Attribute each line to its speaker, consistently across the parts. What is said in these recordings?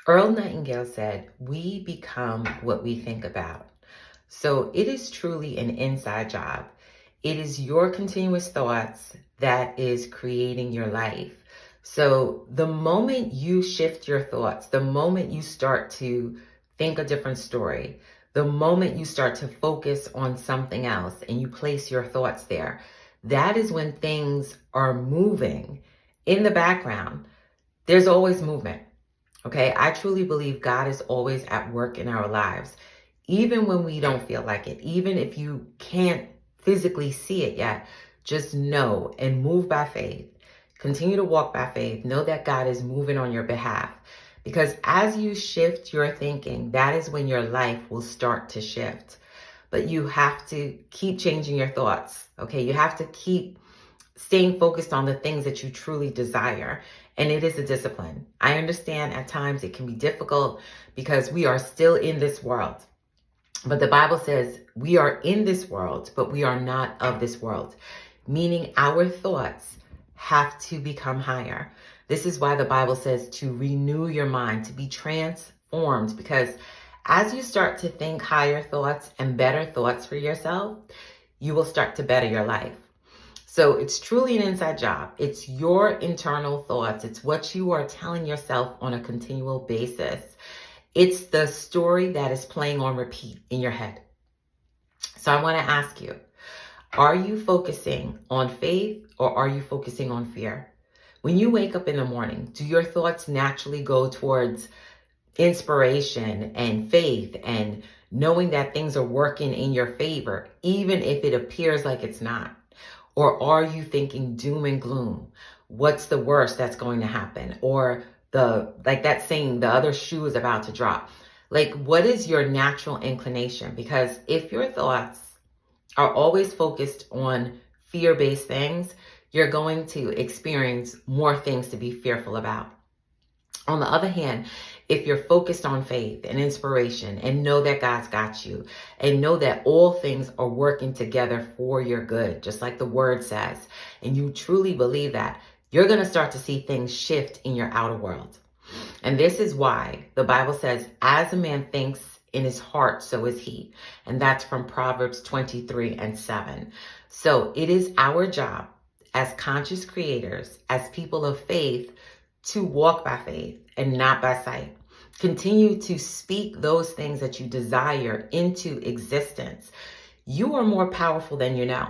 Speaker 1: Earl Nightingale said, "We become what we think about." So it is truly an inside job. It is your continuous thoughts that is creating your life. So the moment you shift your thoughts, the moment you start to think a different story, the moment you start to focus on something else and you place your thoughts there, that is when things are moving in the background. There's always movement. Okay, I truly believe God is always at work in our lives, even when we don't feel like it, even if you can't physically see it yet. Just know and move by faith. Continue to walk by faith. Know that God is moving on your behalf. Because as you shift your thinking, that is when your life will start to shift. But you have to keep changing your thoughts. Okay, you have to keep staying focused on the things that you truly desire. And it is a discipline. I understand at times it can be difficult because we are still in this world. But the Bible says we are in this world, but we are not of this world, meaning our thoughts have to become higher. This is why the Bible says to renew your mind, to be transformed, because as you start to think higher thoughts and better thoughts for yourself, you will start to better your life. So it's truly an inside job. It's your internal thoughts. It's what you are telling yourself on a continual basis. It's the story that is playing on repeat in your head. So I want to ask you, are you focusing on faith or are you focusing on fear? When you wake up in the morning, do your thoughts naturally go towards inspiration and faith and knowing that things are working in your favor, even if it appears like it's not? Or are you thinking doom and gloom? What's the worst that's going to happen? Or like that saying, the other shoe is about to drop. Like, what is your natural inclination? Because if your thoughts are always focused on fear-based things, you're going to experience more things to be fearful about. On the other hand, if you're focused on faith and inspiration and know that God's got you and know that all things are working together for your good, just like the word says, and you truly believe that, you're going to start to see things shift in your outer world. And this is why the Bible says, as a man thinks in his heart, so is he. And that's from Proverbs 23:7. So it is our job as conscious creators, as people of faith, to walk by faith and not by sight. Continue to speak those things that you desire into existence. You are more powerful than you know,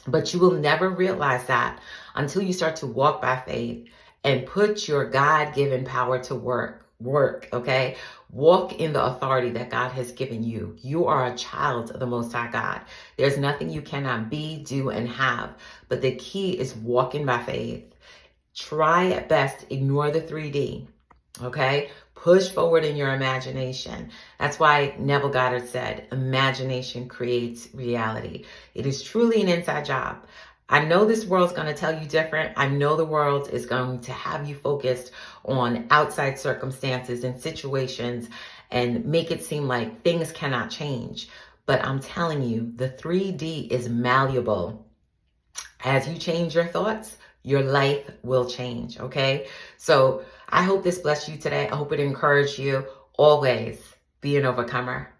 Speaker 1: but you will never realize that until you start to walk by faith and put your God-given power to work, okay? Walk in the authority that God has given you. You are a child of the Most High God. There's nothing you cannot be, do, and have, but the key is walking by faith. Try at best, ignore the 3D, okay? Push forward in your imagination. That's why Neville Goddard said, imagination creates reality. It is truly an inside job. I know this world's going to tell you different. I know the world is going to have you focused on outside circumstances and situations and make it seem like things cannot change. But I'm telling you, the 3D is malleable. As you change your thoughts, your life will change, okay? So I hope this blessed you today. I hope it encouraged you. Always be an overcomer.